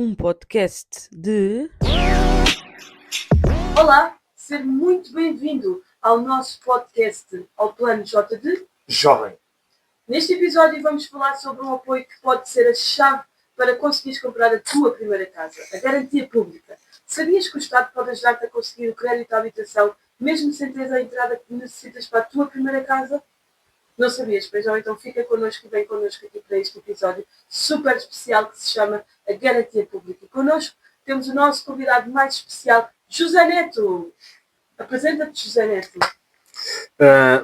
Um podcast de. Olá, seja muito bem-vindo ao nosso podcast, ao Plano J de Jovem. Neste episódio vamos falar sobre um apoio que pode ser a chave para conseguires comprar a tua primeira casa, a garantia pública. Sabias que o Estado pode ajudar-te a conseguir o crédito à habitação, mesmo sem teres a entrada que necessitas para a tua primeira casa? Não sabias, pois não? Então fica connosco e vem connosco aqui para este episódio super especial que se chama a Garantia Pública. E connosco temos o nosso convidado mais especial, José Neto. Apresenta-te, José Neto.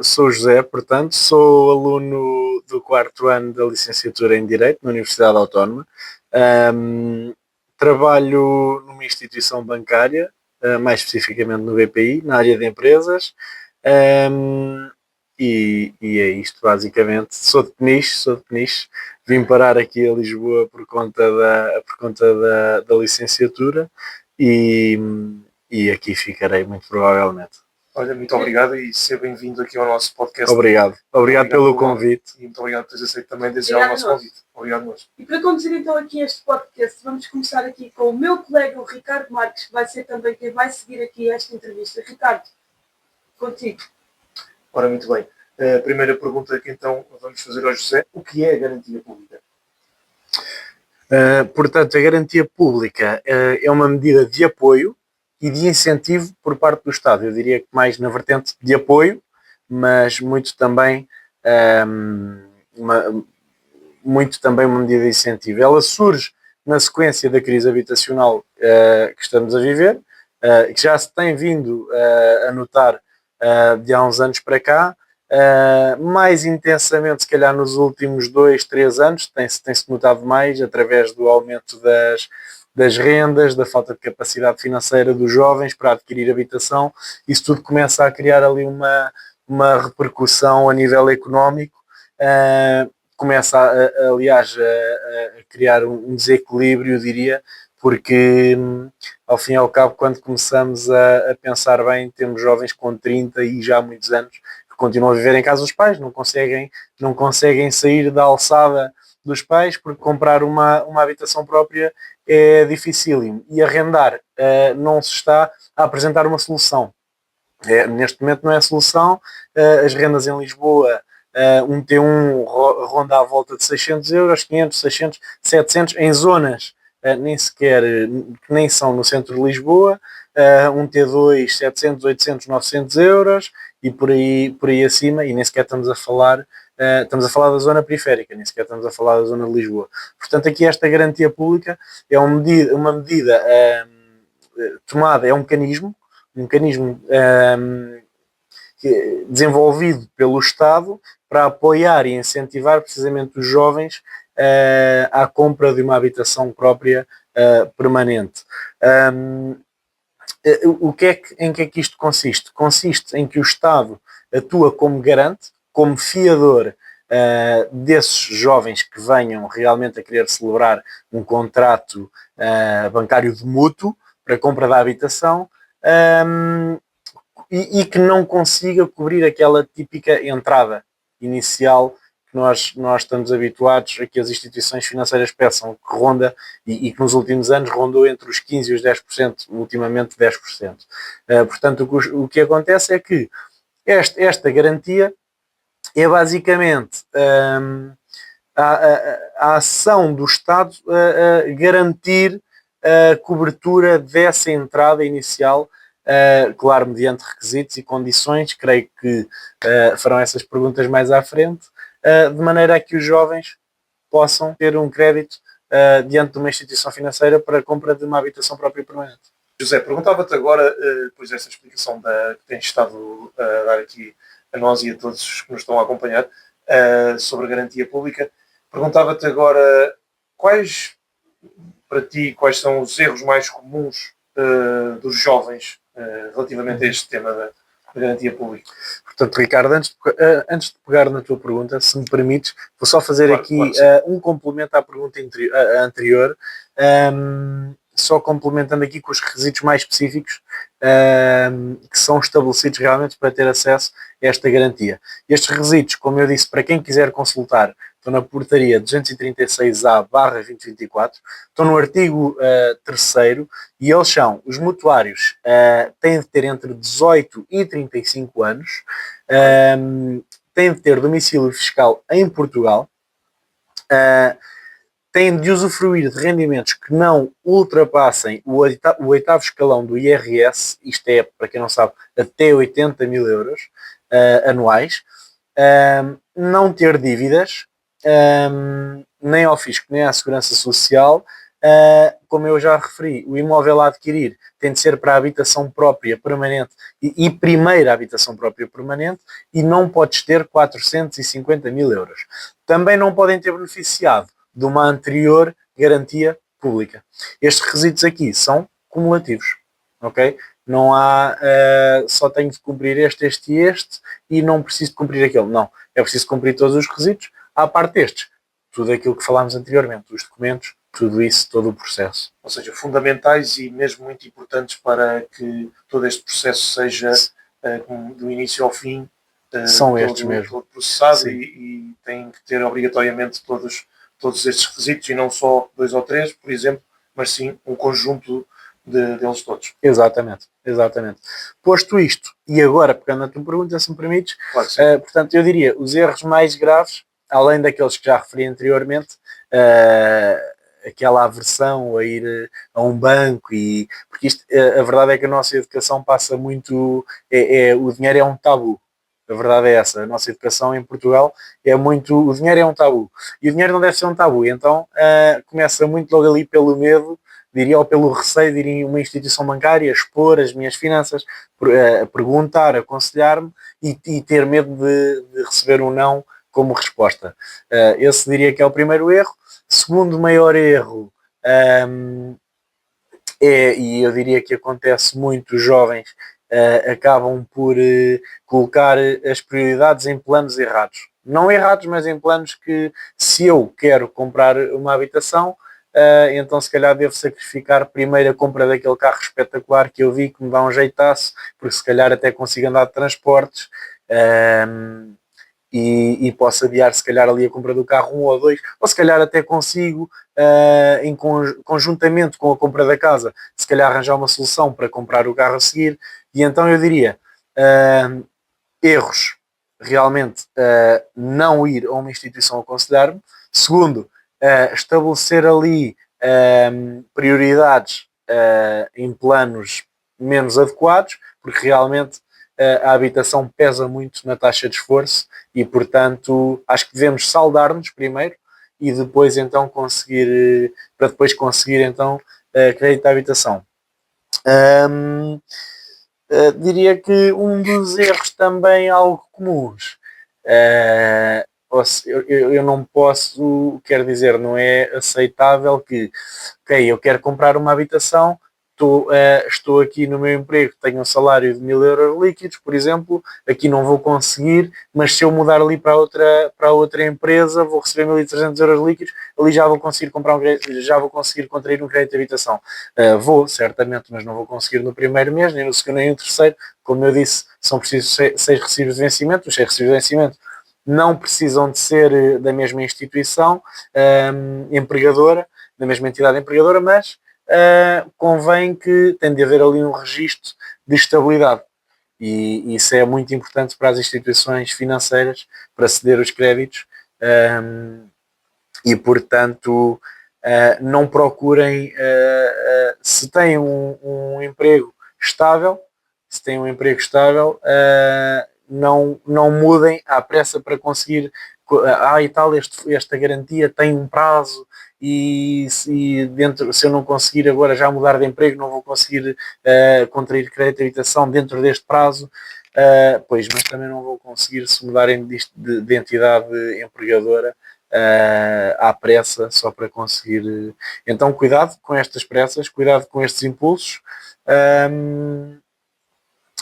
Sou José, portanto, sou aluno do 4º ano da licenciatura em Direito na Universidade Autónoma. Trabalho numa instituição bancária, mais especificamente no BPI, na área de empresas. E é isto, basicamente. Sou de Peniche. Vim parar aqui a Lisboa por conta da licenciatura e aqui ficarei, muito provavelmente. Olha, muito obrigado e seja bem-vindo aqui ao nosso podcast. Obrigado pelo convite. E muito obrigado por teres aceito também desde já o nosso convite. Obrigado nós. E para conduzir então aqui este podcast, vamos começar aqui com o meu colega, o Ricardo Marques, que vai ser também quem vai seguir aqui esta entrevista. Ricardo, contigo. Ora, muito bem. A primeira pergunta que então vamos fazer ao José: o que é a garantia pública? Portanto, a garantia pública é uma medida de apoio e de incentivo por parte do Estado. Eu diria que mais na vertente de apoio, mas muito também uma medida de incentivo. Ela surge na sequência da crise habitacional que estamos a viver, que já se tem vindo a notar de há uns anos para cá, mais intensamente se calhar nos últimos 2-3 anos, tem-se notado mais através do aumento das rendas, da falta de capacidade financeira dos jovens para adquirir habitação. Isso tudo começa a criar ali uma repercussão a nível económico, começa aliás a criar um desequilíbrio, eu diria, porque ao fim e ao cabo, quando começamos a pensar bem, temos jovens com 30 e já há muitos anos que continuam a viver em casa dos pais, não conseguem sair da alçada dos pais, porque comprar uma habitação própria é dificílimo e arrendar não se está a apresentar uma solução. Neste momento não é a solução. As rendas em Lisboa, um T1 ronda à volta de 600 euros, 500, 600, 700, em zonas que nem são no centro de Lisboa, um T2 700, 800, 900 euros e por aí acima, e nem sequer estamos a falar da zona periférica, nem sequer estamos a falar da zona de Lisboa. Portanto, aqui esta garantia pública é uma medida tomada, é um mecanismo desenvolvido pelo Estado para apoiar e incentivar precisamente os jovens à compra de uma habitação própria permanente. Em que é que isto consiste? Consiste em que o Estado atua como garante, como fiador desses jovens que venham realmente a querer celebrar um contrato bancário de mútuo para a compra da habitação, e que não consiga cobrir aquela típica entrada inicial que nós estamos habituados a que as instituições financeiras peçam, que ronda e que nos últimos anos rondou entre os 15% e os 10%, ultimamente 10%. Portanto, o que acontece é que esta garantia é basicamente a ação do Estado a garantir a cobertura dessa entrada inicial, claro, mediante requisitos e condições. Creio que farão essas perguntas mais à frente, de maneira a que os jovens possam ter um crédito diante de uma instituição financeira para a compra de uma habitação própria e permanente. José, perguntava-te agora, depois desta explicação que tens estado a dar aqui a nós e a todos que nos estão a acompanhar sobre a garantia pública, perguntava-te agora quais são os erros mais comuns dos jovens relativamente a este tema da garantia pública. Portanto, Ricardo, antes de pegar na tua pergunta, se me permites, vou só fazer aqui um complemento à pergunta anterior, só complementando aqui com os requisitos mais específicos que são estabelecidos realmente para ter acesso a esta garantia. Estes requisitos, como eu disse, para quem quiser consultar, estou na portaria 236A/2024, estou no artigo 3º, e eles são: os mutuários têm de ter entre 18 e 35 anos, têm de ter domicílio fiscal em Portugal, têm de usufruir de rendimentos que não ultrapassem o oitavo escalão do IRS, isto é, para quem não sabe, até 80 mil euros anuais, não ter dívidas, nem ao fisco, nem à segurança social. Como eu já referi, o imóvel a adquirir tem de ser para a habitação própria permanente e primeira habitação própria permanente, e não podes ter 450 mil euros. Também não podem ter beneficiado de uma anterior garantia pública. Estes requisitos aqui são cumulativos, ok? Não há, só tenho de cumprir este e não preciso de cumprir aquele. Não, é preciso cumprir todos os requisitos, à parte destes. Tudo aquilo que falámos anteriormente, os documentos, tudo isso, todo o processo. Ou seja, fundamentais e mesmo muito importantes para que todo este processo seja do início ao fim são estes mesmo. Todo processado, e tem que ter obrigatoriamente todos estes requisitos, e não só 2 ou 3, por exemplo, mas sim um conjunto deles todos. Exatamente. Posto isto, e agora pegando na tua pergunta, se me permites, Claro, portanto, eu diria, os erros mais graves, além daqueles que já referi anteriormente, aquela aversão a ir a um banco, porque isto, a verdade é que a nossa educação passa muito, o dinheiro é um tabu. A verdade é essa, a nossa educação em Portugal é muito, o dinheiro é um tabu, e o dinheiro não deve ser um tabu, então começa muito logo ali pelo medo, diria, ou pelo receio de ir em uma instituição bancária, expor as minhas finanças, perguntar, aconselhar-me, e ter medo de receber um não como resposta. Esse diria que é o primeiro erro. Segundo maior erro, e eu diria que acontece muito, os jovens acabam por colocar as prioridades em planos errados. Não errados, mas em planos que, se eu quero comprar uma habitação, então se calhar devo sacrificar primeiro a compra daquele carro espetacular que eu vi, que me dá um jeitaço, porque se calhar até consigo andar de transportes, e posso adiar se calhar ali a compra do carro 1 ou 2, ou se calhar até consigo, conjuntamente com a compra da casa, se calhar arranjar uma solução para comprar o carro a seguir. E então eu diria, erros, realmente, não ir a uma instituição aconselhar-me. Segundo, estabelecer ali prioridades em planos menos adequados, porque realmente a habitação pesa muito na taxa de esforço, e portanto acho que devemos saldar-nos primeiro e depois então conseguir, para depois conseguir então crédito à habitação. Diria que um dos erros também algo comuns, eu não posso, quer dizer, não é aceitável que, ok, eu quero comprar uma habitação, estou aqui no meu emprego, tenho um salário de 1000 euros líquidos, por exemplo, aqui não vou conseguir, mas se eu mudar ali para outra empresa, vou receber 1300 euros líquidos, ali já vou conseguir já vou conseguir contrair um crédito de habitação. Vou, certamente, mas não vou conseguir no primeiro mês, nem no segundo, nem no terceiro. Como eu disse, são precisos 6 recibos de vencimento. Os 6 recibos de vencimento não precisam de ser da mesma instituição empregadora, da mesma entidade empregadora, mas convém que tem de haver ali um registro de estabilidade, e isso é muito importante para as instituições financeiras para ceder os créditos, e portanto não procurem, se têm um emprego estável, não mudem à pressa para conseguir, e tal, esta garantia tem um prazo, e se eu não conseguir agora já mudar de emprego, não vou conseguir contrair crédito de habitação dentro deste prazo, mas também não vou conseguir se mudarem de entidade empregadora à pressa, só para conseguir. Então cuidado com estas pressas, cuidado com estes impulsos.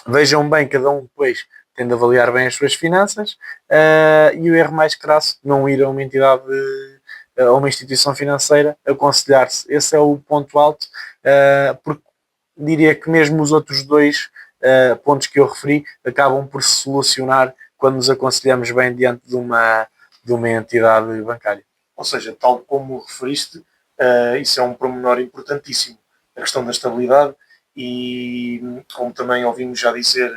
Vejam bem, cada um depois tem de avaliar bem as suas finanças, e o erro mais crasso, não ir a uma entidade, a uma instituição financeira, aconselhar-se. Esse é o ponto alto, porque diria que mesmo os outros dois pontos que eu referi acabam por se solucionar quando nos aconselhamos bem diante de de uma entidade bancária. Ou seja, tal como referiste, isso é um pormenor importantíssimo, a questão da estabilidade, e como também ouvimos já dizer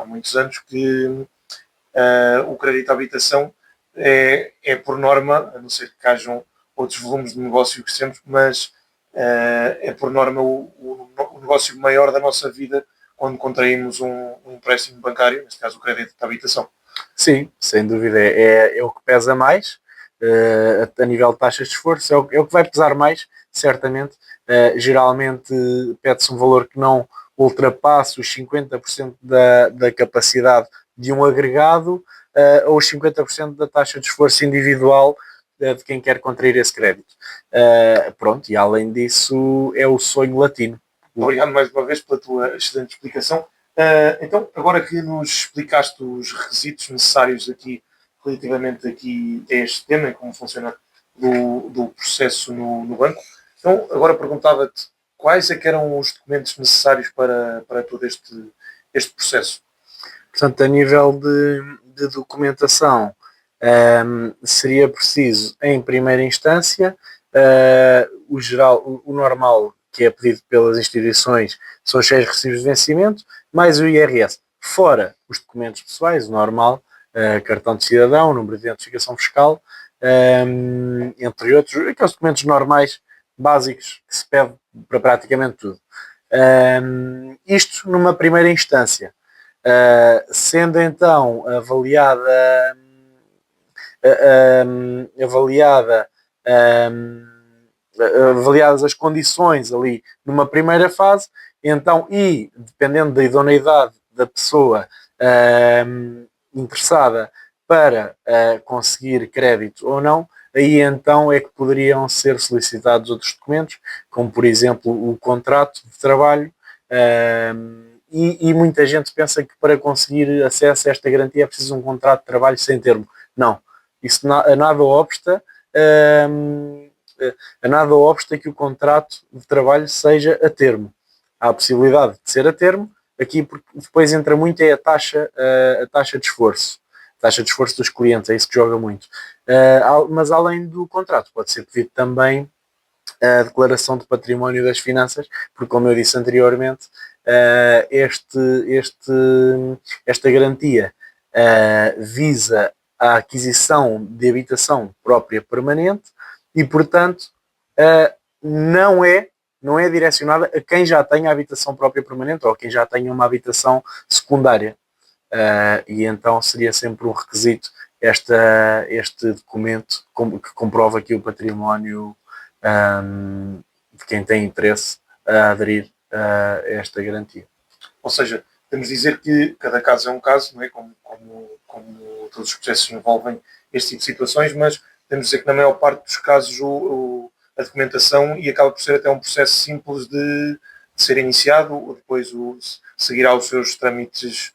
há muitos anos, que o crédito à habitação é por norma, a não ser que hajam outros volumes de negócio que temos, mas é por norma o negócio maior da nossa vida quando contraímos um empréstimo bancário, neste caso o crédito à habitação. Sim, sem dúvida, é o que pesa mais a nível de taxas de esforço, é o que vai pesar mais, certamente. Geralmente pede-se um valor que não ultrapasse os 50% da capacidade de um agregado ou os 50% da taxa de esforço individual de quem quer contrair esse crédito. Pronto, e além disso é o sonho latino. Obrigado mais uma vez pela tua excelente explicação. Então, agora que nos explicaste os requisitos necessários aqui, relativamente aqui a este tema e como funciona do processo no banco, então agora perguntava-te quais é que eram os documentos necessários para todo este processo. Portanto, a nível de documentação, seria preciso, em primeira instância, o normal que é pedido pelas instituições são os 6 recibos de vencimento, mais o IRS. Fora os documentos pessoais, o normal, cartão de cidadão, número de identificação fiscal, entre outros, aqueles documentos normais, básicos, que se pede para praticamente tudo. Isto numa primeira instância. Sendo então avaliadas as condições ali numa primeira fase, então, e dependendo da idoneidade da pessoa interessada para conseguir crédito ou não, aí então é que poderiam ser solicitados outros documentos, como por exemplo o contrato de trabalho, e muita gente pensa que para conseguir acesso a esta garantia é preciso um contrato de trabalho sem termo. Não, isso a nada obsta, que o contrato de trabalho seja a termo. Há a possibilidade de ser a termo, aqui porque depois entra muito a taxa de esforço. A taxa de esforço dos clientes, é isso que joga muito. Mas além do contrato, pode ser pedido também a declaração de património das finanças, porque como eu disse anteriormente, esta garantia visa a aquisição de habitação própria permanente e, portanto, não é direcionada a quem já tem a habitação própria permanente ou a quem já tem uma habitação secundária. E então seria sempre um requisito este documento que comprova aqui o património de quem tem interesse a aderir a esta garantia. Ou seja, podemos dizer que cada caso é um caso, não é? Como todos os processos envolvem este tipo de situações, mas podemos dizer que na maior parte dos casos a documentação e acaba por ser até um processo simples de ser iniciado, ou depois seguirá os seus trâmites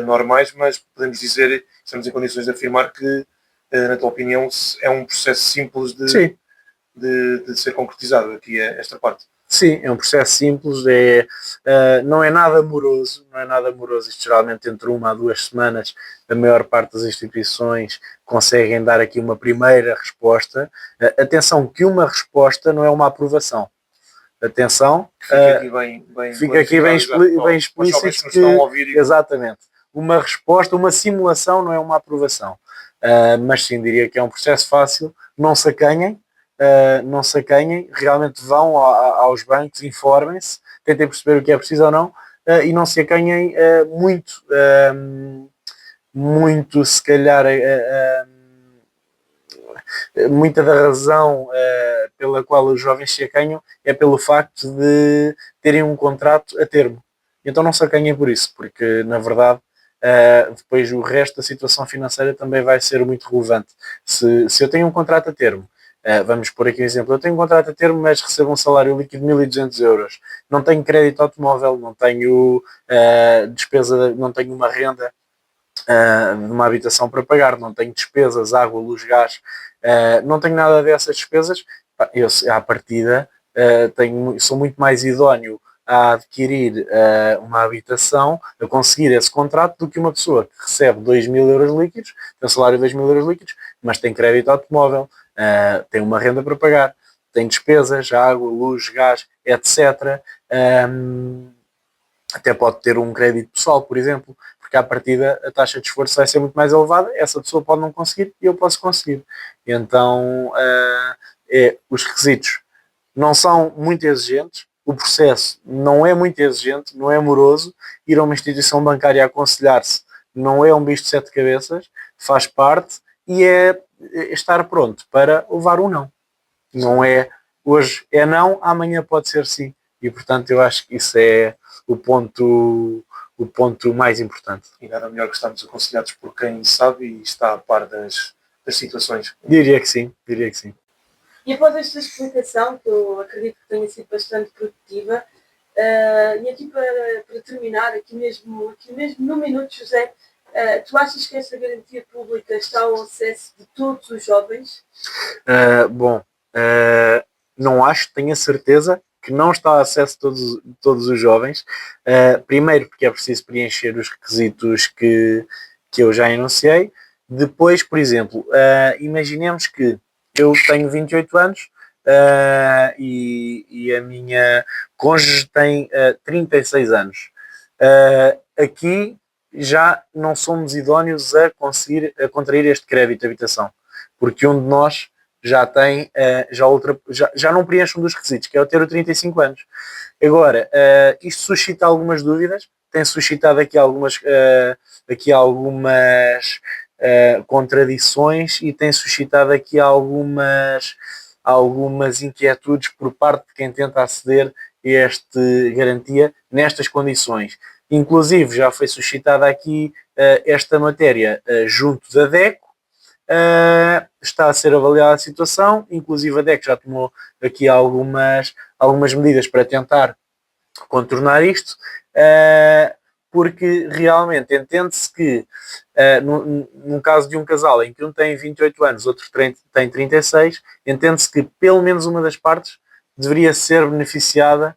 normais, mas podemos dizer, estamos em condições de afirmar que, na tua opinião, é um processo simples de ser concretizado aqui esta parte. Sim, é um processo simples, não é nada moroso, isto geralmente entre 1 a 2 semanas a maior parte das instituições conseguem dar aqui uma primeira resposta. Atenção que uma resposta não é uma aprovação. Atenção, fica aqui bem explícito que, exatamente, uma resposta, uma simulação não é uma aprovação. Mas sim, diria que é um processo fácil, não se acanhem, realmente vão aos bancos, informem-se, tentem perceber o que é preciso ou não, e não se acanhem muito, se calhar, muita da razão pela qual os jovens se acanham é pelo facto de terem um contrato a termo. Então não se acanhem por isso, porque na verdade depois o resto da situação financeira também vai ser muito relevante. Se eu tenho um contrato a termo, vamos pôr aqui um exemplo, eu tenho um contrato a termo, mas recebo um salário líquido de 1.200 euros, não tenho crédito automóvel, não tenho despesa, não tenho uma renda de uma habitação para pagar, não tenho despesas, água, luz, gás, não tenho nada dessas despesas, eu à partida sou muito mais idóneo a adquirir uma habitação, a conseguir esse contrato, do que uma pessoa que recebe 2.000 euros líquidos, tem um salário de 2.000 euros líquidos, mas tem crédito automóvel, tem uma renda para pagar, tem despesas, água, luz, gás, etc. Até pode ter um crédito pessoal, por exemplo, porque à partida a taxa de esforço vai ser muito mais elevada, essa pessoa pode não conseguir e eu posso conseguir. E então os requisitos não são muito exigentes, o processo não é muito exigente, não é moroso, ir a uma instituição bancária a aconselhar-se não é um bicho de sete cabeças, faz parte e é estar pronto para levar um não. Não é hoje é não, amanhã pode ser sim. E portanto eu acho que isso é o ponto mais importante. E nada melhor que estarmos aconselhados por quem sabe e está a par das situações. Diria que sim, diria que sim. E após esta explicação, que eu acredito que tenha sido bastante produtiva, e aqui para terminar, aqui mesmo no minuto, José, tu achas que esta garantia pública está ao acesso de todos os jovens? Não acho, tenho a certeza que não está a acesso de todos os jovens. Primeiro porque é preciso preencher os requisitos que eu já enunciei. Depois, por exemplo, imaginemos que eu tenho 28 anos e a minha cônjuge tem 36 anos. Aqui já não somos idóneos a conseguir contrair este crédito de habitação, porque um de nós já tem, já não preenche um dos requisitos, que é o ter o 35 anos. Agora, isto suscita algumas dúvidas, tem suscitado aqui algumas contradições e tem suscitado aqui algumas inquietudes por parte de quem tenta aceder a esta garantia nestas condições. Inclusive, já foi suscitada aqui esta matéria junto da DECO, está a ser avaliada a situação, inclusive a DECO já tomou aqui algumas medidas para tentar contornar isto, porque realmente entende-se que num caso de um casal em que um tem 28 anos, outro tem 36, entende-se que pelo menos uma das partes deveria ser beneficiada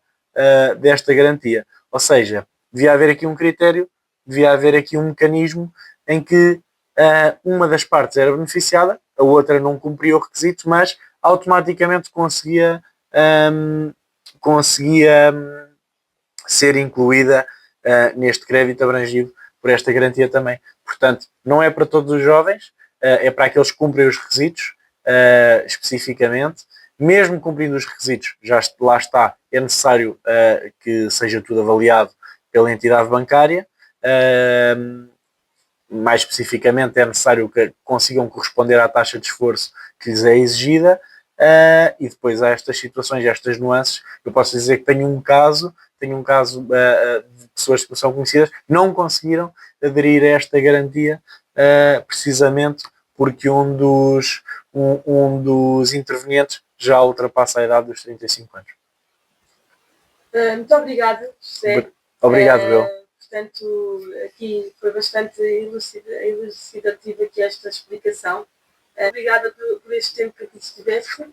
desta garantia. Ou seja, devia haver aqui um critério, devia haver aqui um mecanismo em que uma das partes era beneficiada, a outra não cumpria o requisito, mas automaticamente conseguia ser incluída neste crédito abrangido por esta garantia também. Portanto, não é para todos os jovens, é para aqueles que cumprem os requisitos especificamente. Mesmo cumprindo os requisitos, já lá está, é necessário que seja tudo avaliado pela entidade bancária. Mais especificamente, é necessário que consigam corresponder à taxa de esforço que lhes é exigida. E depois há estas situações, estas nuances. Eu posso dizer que tenho um caso de pessoas que são conhecidas não conseguiram aderir a esta garantia precisamente porque um dos intervenientes já ultrapassa a idade dos 35 anos. Muito obrigada, José. Obrigado, Bel. Portanto, aqui foi bastante elucidativa aqui esta explicação. Obrigada por este tempo que aqui estiveste.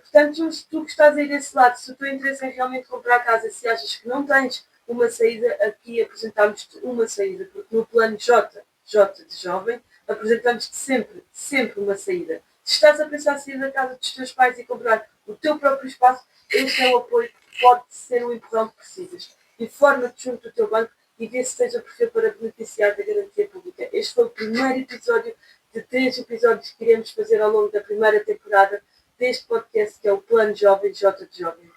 Portanto, se tu que estás aí desse lado, se o teu interesse é realmente comprar casa, se achas que não tens uma saída, aqui apresentamos-te uma saída, porque no plano J de jovem, apresentamos-te sempre uma saída. Se estás a pensar em sair da casa dos teus pais e comprar o teu próprio espaço, este é o apoio que pode ser o empurrão que precisas. Informa-te junto do teu banco e vê se tens o perfil para beneficiar da garantia pública. Este foi o primeiro episódio de 3 episódios que iremos fazer ao longo da primeira temporada deste podcast, que é o Plano Jovem J de Jovem.